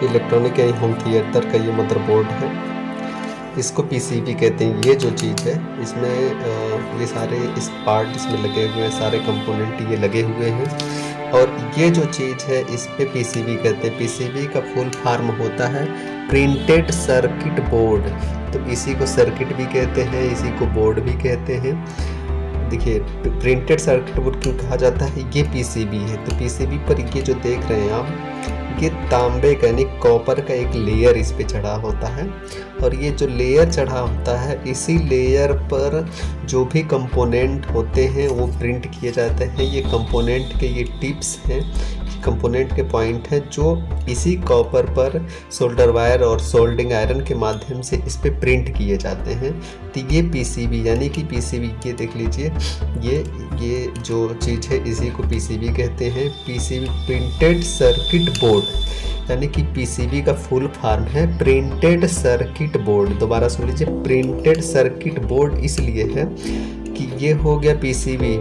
Electronic यानी home theatre का ये मदरबोर्ड है। इसको पीसीबी कहते हैं। ये जो चीज़ है इसमें ये सारे इस पार्ट इसमें लगे हुए हैं, सारे कंपोनेंट ये लगे हुए हैं। और ये जो चीज़ है इस पे पीसीबी कहते हैं। पीसीबी का फुल फॉर्म होता है प्रिंटेड सर्किट बोर्ड। तो इसी को सर्किट भी कहते हैं, इसी को बोर्ड भी कहते हैं। देखिए प्रिंटेड सर्किट बोर्ड क्यों कहा जाता है, ये पीसीबी है। तो पीसीबी पर ये जो देख रहे हैं आप, ये तांबे का यानी कॉपर का एक लेयर इस पे चढ़ा होता है। और ये जो लेयर चढ़ा होता है इसी लेयर पर जो भी कंपोनेंट होते हैं वो प्रिंट किए जाते हैं। ये कंपोनेंट के ये टिप्स हैं, कंपोनेंट के पॉइंट हैं जो इसी कॉपर पर सोल्डर वायर और सोल्डिंग आयरन के माध्यम से इस पे प्रिंट किए जाते हैं। तो ये पीसीबी यानी कि पीसीबी, ये देख लीजिए ये जो चीज़ है इसी को पीसीबी कहते हैं। पीसीबी प्रिंटेड सर्किट बोर्ड यानी कि पीसीबी का फुल फॉर्म है प्रिंटेड सर्किट बोर्ड। दोबारा सुन लीजिए, प्रिंटेड सर्किट बोर्ड इसलिए है कि ये हो गया पीसीबी,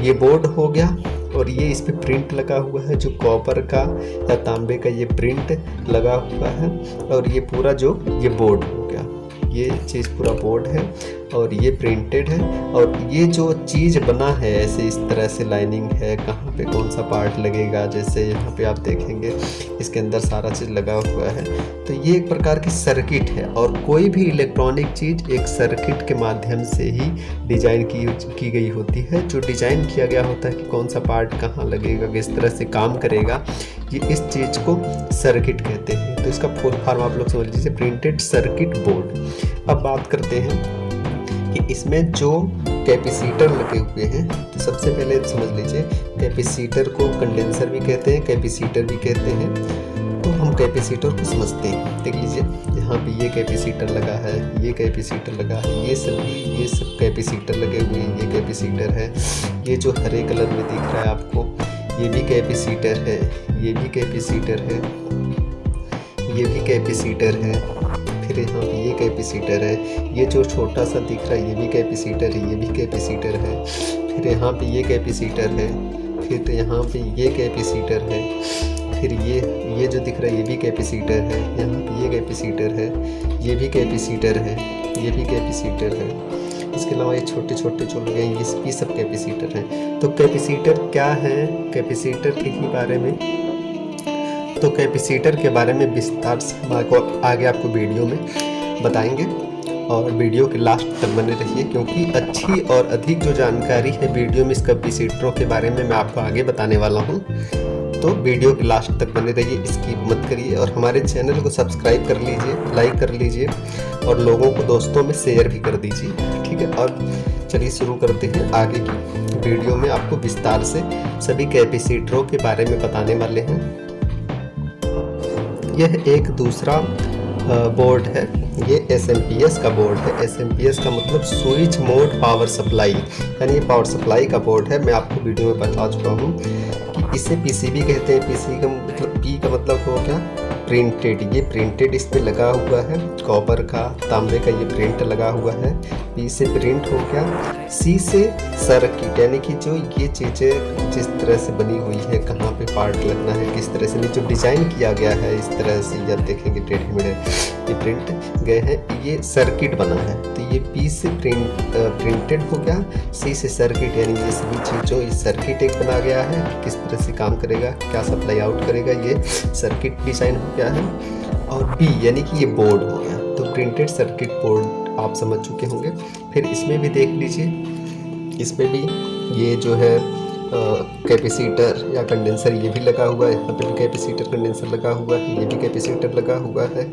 ये बोर्ड हो गया और ये इस पे प्रिंट लगा हुआ है जो कॉपर का या तांबे का ये प्रिंट लगा हुआ है। और ये पूरा जो ये बोर्ड हो गया, ये चीज़ पूरा बोर्ड है और ये प्रिंटेड है। और ये जो चीज़ बना है ऐसे इस तरह से लाइनिंग है, कहाँ पे कौन सा पार्ट लगेगा, जैसे यहाँ पे आप देखेंगे इसके अंदर सारा चीज़ लगा हुआ है। तो ये एक प्रकार की सर्किट है। और कोई भी इलेक्ट्रॉनिक चीज़ एक सर्किट के माध्यम से ही डिजाइन की गई होती है। जो डिजाइन किया गया होता है कि कौन सा पार्ट कहाँ लगेगा, किस तरह से काम करेगा, ये इस चीज़ को सर्किट कहते हैं। तो इसका फुल फॉर्म आप लोग समझ लीजिए, प्रिंटेड सर्किट बोर्ड। अब बात करते हैं कि इसमें जो कैपेसिटर लगे हुए हैं, तो सबसे पहले समझ लीजिए कैपेसिटर को कंडेंसर भी कहते हैं, कैपेसिटर भी कहते हैं। तो हम कैपेसिटर को समझते हैं। देख लीजिए यहाँ पे ये कैपेसिटर लगा है, ये कैपेसिटर लगा है, ये सब कैपेसिटर लगे हुए हैं। ये कैपेसिटर है, ये जो हरे कलर में दिख रहा है आपको ये भी कैपेसिटर है, ये भी कैपेसिटर है, ये भी कैपेसिटर है। फिर यहाँ पे ये कैपेसिटर है, ये जो छोटा सा दिख रहा है ये भी कैपेसिटर है, ये भी कैपेसिटर है। फिर यहाँ पे ये कैपेसिटर है, फिर यहाँ पे ये कैपेसिटर है, फिर ये जो दिख रहा है ये भी कैपेसिटर है, यहाँ पे ये कैपेसिटर है, ये भी कैपेसिटर है, ये भी कैपेसिटर है। इसके अलावा ये छोटे छोटे जो लगे हैं ये सब कैपेसिटर हैं। तो कैपेसिटर क्या है, कैपेसिटर के ही बारे में, तो कैपेसिटर के बारे में विस्तार से हम आगे आपको वीडियो में बताएंगे। और वीडियो के लास्ट तक बने रहिए क्योंकि अच्छी और अधिक जो जानकारी है वीडियो में इस कैपेसिटरों के बारे में मैं आपको आगे बताने वाला हूँ। तो वीडियो के लास्ट तक बने रहिए, स्किप मत करिए। और हमारे चैनल को सब्सक्राइब कर लीजिए, लाइक कर लीजिए और लोगों को दोस्तों में शेयर भी कर दीजिए, ठीक है। और चलिए शुरू करते हैं आगे की वीडियो में आपको विस्तार से सभी कैपेसिटरों के बारे में बताने वाले हैं। यह एक दूसरा बोर्ड है, ये एसएमपीएस का बोर्ड है। एसएमपीएस का मतलब स्विच मोड पावर सप्लाई, यानी ये पावर सप्लाई का बोर्ड है। मैं आपको वीडियो में बता चुका हूँ कि इसे पीसीबी कहते हैं। पीसी का मतलब पी का मतलब हो गया प्रिंटेड, ये प्रिंटेड इस पे लगा हुआ है, कॉपर का तांबे का ये प्रिंट लगा हुआ है। पी से प्रिंट हो गया, सी से सर्किट यानी कि जो ये चीज़ें जिस तरह से बनी हुई है, कहाँ पे पार्ट लगना है, किस तरह से जो डिज़ाइन किया गया है इस तरह से या देखेंगे टेढ़े मेढ़े ये प्रिंट गए हैं, ये सर्किट बना है। तो ये पी से प्रिंटेड हो गया, सी से सर्किट यानी ये सभी चीज़ों इस सर्किट एक बना गया है, किस तरह से काम करेगा, क्या सप्लाई आउट करेगा, ये सर्किट डिज़ाइन हो गया है। और बी यानी कि ये बोर्ड हो गया। तो प्रिंटेड सर्किट बोर्ड आप समझ चुके होंगे। फिर इसमें भी देख लीजिए, इसमें भी ये जो है कैपेसिटर या कंडेंसर ये भी लगा हुआ है। यहाँ पे भी कैपेसिटर कंडेंसर लगा हुआ है, ये भी कैपेसिटर लगा हुआ है।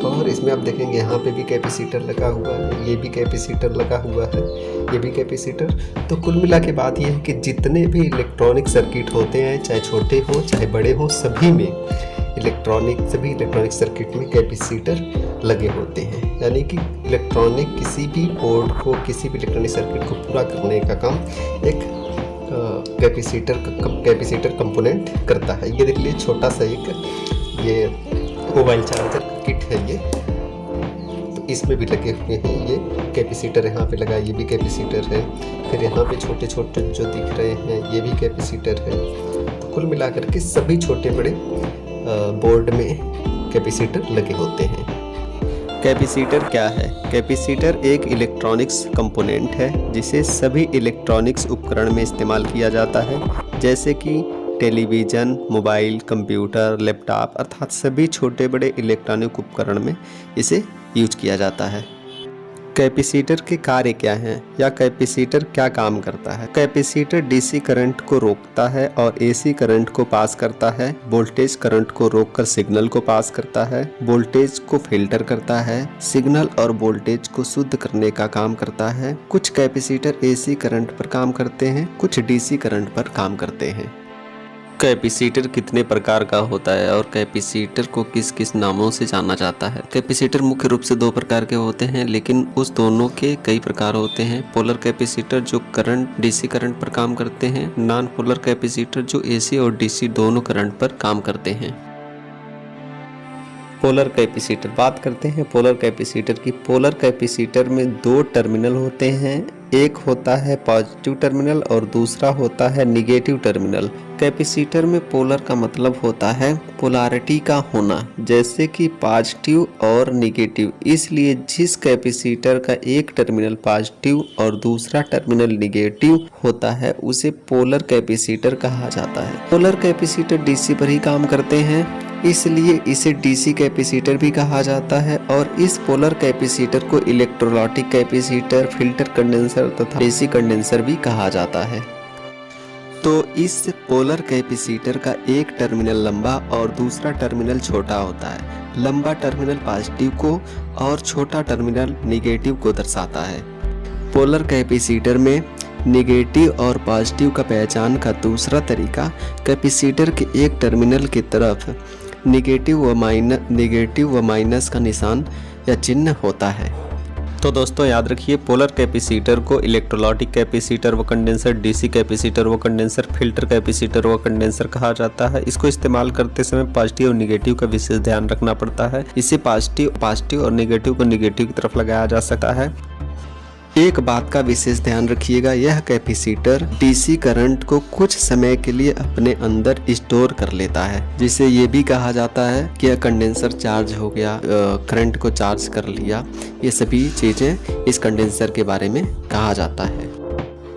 और इसमें आप देखेंगे यहाँ पे भी कैपेसिटर लगा हुआ है, ये भी कैपेसिटर लगा हुआ है, ये भी कैपेसिटर। तो कुल मिला के बात ये है कि जितने भी इलेक्ट्रॉनिक सर्किट होते हैं, चाहे छोटे हों चाहे बड़े हों, सभी में सभी इलेक्ट्रॉनिक सर्किट में कैपेसिटर लगे होते हैं। यानी कि इलेक्ट्रॉनिक किसी भी बोर्ड को, किसी भी इलेक्ट्रॉनिक सर्किट को पूरा करने का काम एक कैपेसिटर कंपोनेंट करता है। ये देख लीजिए छोटा सा एक ये मोबाइल चार्जर किट है ये, तो इसमें भी लगे हुए हैं ये कैपेसिटर। यहाँ पे लगा, ये भी कैपेसिटर है। फिर यहाँ पे छोटे छोटे जो दिख रहे हैं ये भी कैपेसिटर है। तो कुल मिलाकर के सभी छोटे बड़े बोर्ड में कैपेसिटर लगे होते हैं। कैपेसिटर क्या है? कैपेसिटर एक इलेक्ट्रॉनिक्स कंपोनेंट है जिसे सभी इलेक्ट्रॉनिक्स उपकरण में इस्तेमाल किया जाता है, जैसे कि टेलीविज़न, मोबाइल, कंप्यूटर, लैपटॉप अर्थात सभी छोटे बड़े इलेक्ट्रॉनिक उपकरण में इसे यूज किया जाता है। कैपेसिटर के कार्य क्या हैं या कैपेसिटर क्या काम करता है? कैपेसिटर डीसी करंट को रोकता है और एसी करंट को पास करता है। वोल्टेज करंट को रोककर सिग्नल को पास करता है। वोल्टेज को फिल्टर करता है। सिग्नल और वोल्टेज को शुद्ध करने का काम करता है। कुछ कैपेसिटर एसी करंट पर काम करते हैं, कुछ डीसी करंट पर काम करते हैं। कैपेसिटर कितने प्रकार का होता है और कैपेसिटर को किस किस नामों से जाना जाता है? कैपेसिटर मुख्य रूप से दो प्रकार के होते हैं, लेकिन उस दोनों के कई प्रकार होते हैं। पोलर कैपेसिटर जो करंट डीसी करंट पर काम करते हैं, नॉन पोलर कैपेसिटर जो एसी और डीसी दोनों करंट पर काम करते हैं। पोलर कैपेसिटर बात करते हैं पोलर कैपेसिटर की। पोलर कैपेसिटर में दो टर्मिनल होते हैं, एक होता है पॉजिटिव टर्मिनल और दूसरा होता है निगेटिव टर्मिनल। कैपेसिटर में पोलर का मतलब होता है पोलैरिटी का होना, जैसे कि पॉजिटिव और निगेटिव। इसलिए जिस कैपेसिटर का एक टर्मिनल पॉजिटिव और दूसरा टर्मिनल निगेटिव होता है उसे पोलर कैपेसिटर कहा जाता है। पोलर कैपेसिटर डीसी पर ही काम करते हैं, इसलिए इसे डीसी कैपेसिटर भी कहा जाता है। और इस पोलर कैपेसिटर को इलेक्ट्रोलाइटिक कैपेसिटर, फिल्टर कंडेंसर तथा डीसी कंडेंसर भी कहा जाता है। तो इस पोलर कैपेसिटर का एक टर्मिनल लंबा और दूसरा टर्मिनल छोटा होता है। लंबा टर्मिनल पॉजिटिव को और छोटा टर्मिनल निगेटिव को दर्शाता है। पोलर कैपेसिटर में नेगेटिव और पॉजिटिव का पहचान का दूसरा तरीका कैपेसिटर के एक टर्मिनल की तरफ नेगेटिव व माइनस का निशान या चिन्ह होता है। तो दोस्तों याद रखिए, पोलर कैपेसिटर को इलेक्ट्रोलाइटिक कैपेसिटर व कंडेंसर, डीसी कैपेसिटर व कंडेंसर, फिल्टर कैपेसिटर व कंडेंसर कहा जाता है। इसको इस्तेमाल करते समय पॉजिटिव और निगेटिव का विशेष ध्यान रखना पड़ता है। इसे पॉजिटिव और निगेटिव को निगेटिव की तरफ लगाया जा सकता है। एक बात का विशेष ध्यान रखिएगा, यह कैपेसिटर डीसी करंट को कुछ समय के लिए अपने अंदर स्टोर कर लेता है, जिसे ये भी कहा जाता है कि यह कंडेंसर चार्ज हो गया, करंट को चार्ज कर लिया। ये सभी चीजें इस कंडेंसर के बारे में कहा जाता है।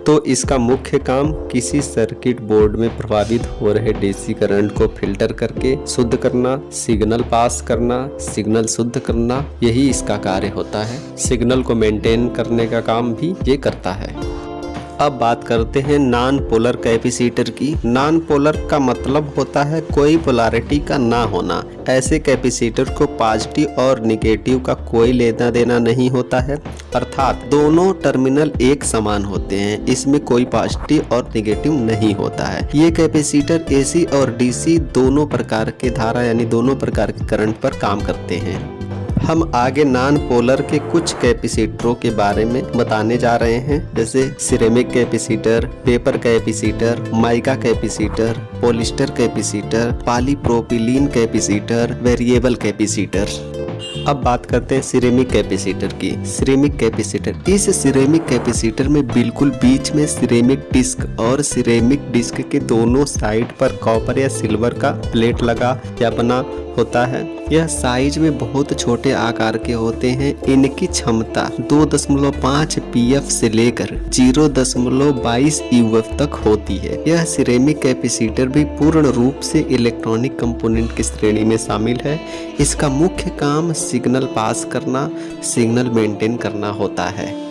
तो इसका मुख्य काम किसी सर्किट बोर्ड में प्रभावित हो रहे डीसी करंट को फिल्टर करके शुद्ध करना, सिग्नल पास करना, सिग्नल शुद्ध करना, यही इसका कार्य होता है। सिग्नल को मेंटेन करने का काम भी ये करता है। अब बात करते हैं नॉन पोलर कैपेसिटर की। नॉन पोलर का मतलब होता है कोई पोलैरिटी का ना होना। ऐसे कैपेसिटर को पॉजिटिव और निगेटिव का कोई लेना देना नहीं होता है, अर्थात दोनों टर्मिनल एक समान होते हैं, इसमें कोई पॉजिटिव और निगेटिव नहीं होता है। ये कैपेसिटर एसी और डीसी दोनों प्रकार के धारा यानी दोनों प्रकार के करंट पर काम करते हैं। हम आगे नॉन पोलर के कुछ कैपेसिटरों के बारे में बताने जा रहे हैं, जैसे ceramic capacitor, paper capacitor, mica capacitor, polyester capacitor, polypropylene capacitor, variable capacitor. अब बात करते हैं सिरेमिक कैपेसिटर की। सिरेमिक कैपेसिटर, इस सिरेमिक कैपेसिटर में बिल्कुल बीच में सिरेमिक डिस्क और सिरेमिक डिस्क के दोनों साइड पर कॉपर या सिल्वर का प्लेट लगा या बना होता है। यह साइज में बहुत छोटे आकार के होते हैं। इनकी क्षमता 2.5 pf से लेकर 0.22 UF तक होती है। यह सिरेमिक कैपेसिटर भी पूर्ण रूप से इलेक्ट्रॉनिक कंपोनेंट की श्रेणी में शामिल है। इसका मुख्य काम सिग्नल पास करना, सिग्नल मेंटेन करना होता है।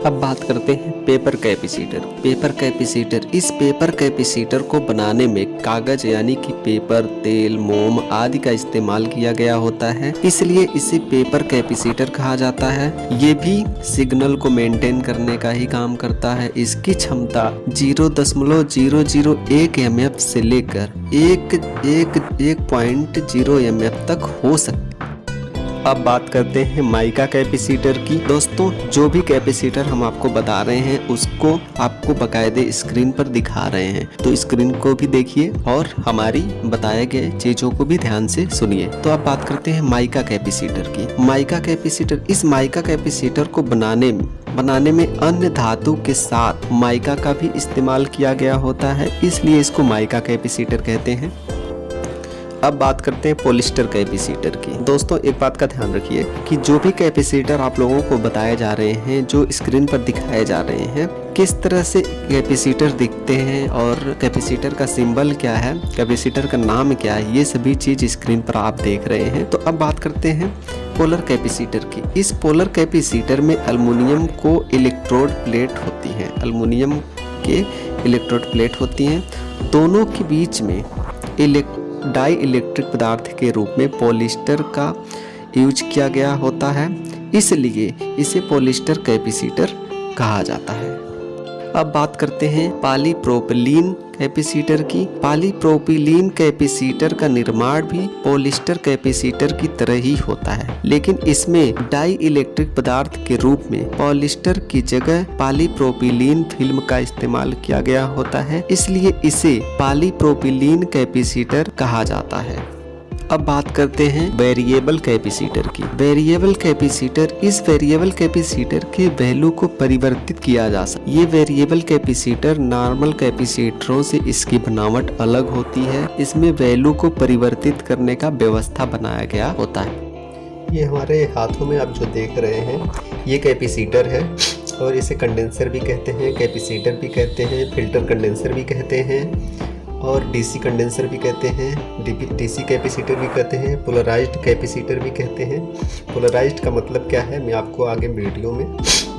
अब बात करते हैं पेपर कैपेसिटर। पेपर कैपेसिटर, इस पेपर कैपेसिटर को बनाने में कागज यानी कि पेपर, तेल, मोम आदि का इस्तेमाल किया गया होता है, इसलिए इसे पेपर कैपेसिटर कहा जाता है। ये भी सिग्नल को मेंटेन करने का ही काम करता है। इसकी क्षमता 0.001 MF से लेकर 1.0 MF तक हो सकती है। अब बात करते हैं माइका कैपेसिटर की। दोस्तों जो भी कैपेसिटर हम आपको बता रहे हैं उसको आपको बकायदे स्क्रीन पर दिखा रहे हैं, तो स्क्रीन को भी देखिए और हमारी बताए गए चीजों को भी ध्यान से सुनिए। तो अब बात करते हैं माइका कैपेसिटर की। माइका कैपेसिटर, इस माइका कैपेसिटर को बनाने में अन्य धातु के साथ माइका का भी इस्तेमाल किया गया होता है, इसलिए इसको माइका कैपेसिटर कहते हैं। अब बात करते हैं पॉलिस्टर कैपेसिटर की। दोस्तों एक बात का ध्यान रखिए कि जो भी कैपेसिटर आप लोगों को बताए जा रहे हैं, जो स्क्रीन पर दिखाए जा रहे हैं, किस तरह से कैपेसिटर दिखते हैं और कैपेसिटर का सिंबल क्या है, कैपेसिटर का नाम क्या है, ये सभी चीज स्क्रीन पर आप देख रहे हैं। तो अब बात करते हैं पोलर कैपेसिटर की। इस पोलर कैपेसिटर में एल्युमिनियम को इलेक्ट्रोड प्लेट होती है, एल्युमिनियम के इलेक्ट्रोड प्लेट होती हैं। दोनों के बीच में डाई इलेक्ट्रिक पदार्थ के रूप में पॉलिस्टर का यूज किया गया होता है, इसलिए इसे पॉलिस्टर कैपेसिटर कहा जाता है। अब बात करते हैं पॉलीप्रोपिलीन कैपेसिटर की। पॉलीप्रोपिलीन कैपेसिटर का निर्माण भी पॉलिस्टर कैपेसिटर की तरह ही होता है, लेकिन इसमें डाई इलेक्ट्रिक पदार्थ के रूप में पॉलिस्टर की जगह पॉलीप्रोपिलीन फिल्म का इस्तेमाल किया गया होता है, इसलिए इसे पॉलीप्रोपिलीन कैपेसिटर कहा जाता है। अब बात करते हैं वेरिएबल कैपेसिटर की। वेरिएबल कैपेसिटर, इस वेरिएबल कैपेसिटर के वैल्यू को परिवर्तित किया जा सकता है। ये वेरिएबल कैपेसिटर नॉर्मल कैपेसिटरों से इसकी बनावट अलग होती है, इसमें वैल्यू को परिवर्तित करने का व्यवस्था बनाया गया होता है। ये हमारे हाथों में आप जो देख रहे हैं ये कैपेसिटर है और इसे कंडेंसर भी कहते हैं, कैपेसिटर भी कहते हैं, फिल्टर कंडेंसर भी कहते हैं और डीसी कंडेंसर भी कहते हैं, डीसी कैपेसिटर भी कहते हैं, पोलराइज्ड कैपेसिटर भी कहते हैं। पोलराइज्ड का मतलब क्या है मैं आपको आगे वीडियो में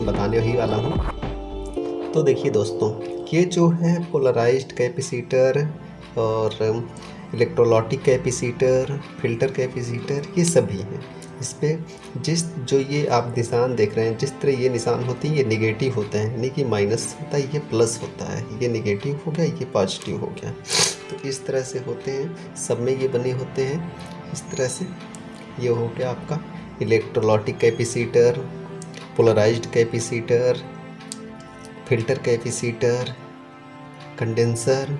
बताने ही वाला हूँ। तो देखिए दोस्तों, ये जो है पोलराइज्ड कैपेसिटर और इलेक्ट्रोलाइटिक कैपेसिटर, फिल्टर कैपेसिटर, ये सभी हैं। इस पे जो ये आप निशान देख रहे हैं, जिस तरह ये निशान होते हैं ये नेगेटिव होता है, यानी कि माइनस होता है, ये प्लस होता है, ये नेगेटिव हो गया, ये पॉजिटिव हो गया। तो इस तरह से होते हैं, सब में ये बने होते हैं इस तरह से। ये हो गया आपका electrolytic capacitor, polarised capacitor, filter capacitor, condenser,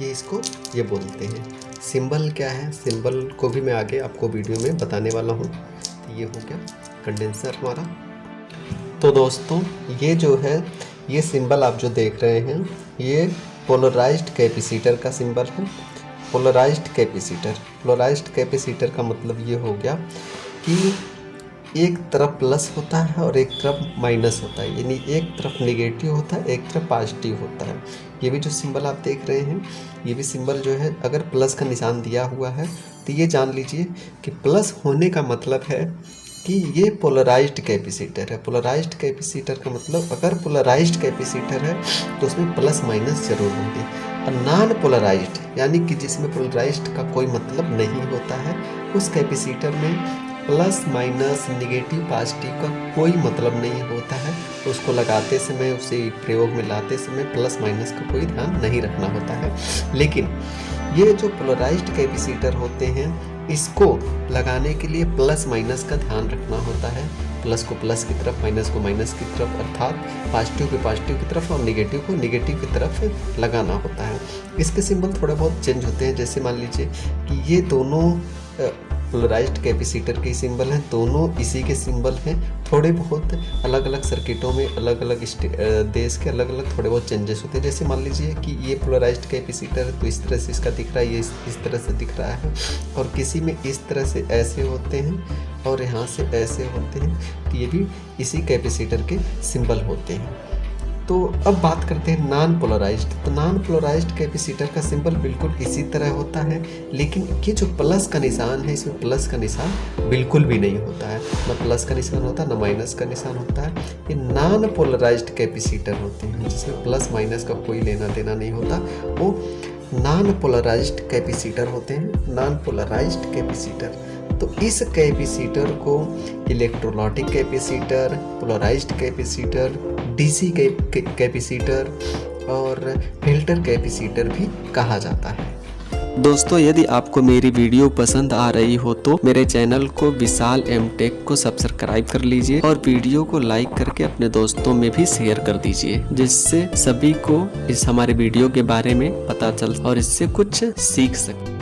ये इसको ये बोलते हैं। सिंबल क्या है, सिंबल को भी मैं आगे आपको वीडियो में बताने वाला हूँ। तो ये हो गया कंडेंसर हमारा। तो दोस्तों ये जो है ये सिंबल आप जो देख रहे हैं ये पोलराइज्ड कैपेसिटर का सिंबल है। पोलराइज्ड कैपेसिटर का मतलब ये हो गया कि एक तरफ प्लस होता है और एक तरफ माइनस होता है, यानी एक तरफ नेगेटिव होता है, एक तरफ पॉजिटिव होता है। ये भी जो सिंबल आप देख रहे हैं ये भी सिंबल जो है, अगर प्लस का निशान दिया हुआ है तो ये जान लीजिए कि प्लस होने का मतलब है कि ये पोलराइज्ड कैपेसिटर है। पोलराइज्ड कैपेसिटर का मतलब अगर पोलराइज्ड कैपेसिटर है तो उसमें प्लस माइनस जरूर होंगे, और नॉन पोलराइज्ड यानी कि जिसमें पोलराइज्ड का कोई मतलब नहीं होता है, उस कैपेसिटर में प्लस माइनस नेगेटिव पॉजिटिव का कोई मतलब नहीं होता है। उसको लगाते समय, उसे प्रयोग में लाते समय प्लस माइनस का कोई ध्यान नहीं रखना होता है। लेकिन ये जो पोलराइज्ड कैपेसिटर होते हैं इसको लगाने के लिए प्लस माइनस का ध्यान रखना होता है। प्लस को प्लस की तरफ, माइनस को माइनस की तरफ, अर्थात पॉजिटिव को पॉजिटिव की तरफ और नेगेटिव को नेगेटिव की तरफ लगाना होता है। इसके सिंबल थोड़े बहुत चेंज होते हैं, जैसे मान लीजिए कि ये दोनों पोलराइज्ड कैपेसिटर के सिंबल हैं, दोनों इसी के सिंबल हैं। थोड़े बहुत अलग अलग सर्किटों में अलग अलग देश के अलग अलग थोड़े बहुत चेंजेस होते हैं। जैसे मान लीजिए कि ये पोलराइज्ड कैपेसिटर है तो इस तरह से इसका दिख रहा है, ये इस तरह से दिख रहा है, और किसी में इस तरह से ऐसे होते हैं और यहाँ से ऐसे होते हैं, तो ये भी इसी कैपेसिटर के सिंबल होते हैं। तो अब बात करते हैं नॉन पोलराइज्ड। तो नॉन पोलराइज्ड कैपेसिटर का सिंबल बिल्कुल इसी तरह होता है, लेकिन ये जो प्लस का निशान है इसमें प्लस का निशान बिल्कुल भी नहीं होता है, ना प्लस का निशान होता है ना माइनस का निशान होता है। ये नॉन पोलराइज्ड कैपेसिटर होते हैं जिसमें प्लस माइनस का कोई लेना देना नहीं होता, वो नॉन पोलराइज्ड कैपेसिटर होते हैं। नॉन पोलराइज्ड कैपेसिटर, तो इस कैपेसिटर को electrolytic capacitor, polarised capacitor, DC capacitor और फिल्टर कैपेसिटर भी कहा जाता है। दोस्तों यदि आपको मेरी वीडियो पसंद आ रही हो तो मेरे चैनल को विशाल एमटेक को सब्सक्राइब कर लीजिए और वीडियो को लाइक करके अपने दोस्तों में भी शेयर कर दीजिए, जिससे सभी को इस हमारे वीडियो के बारे में पता चल और इससे कुछ सीख सके।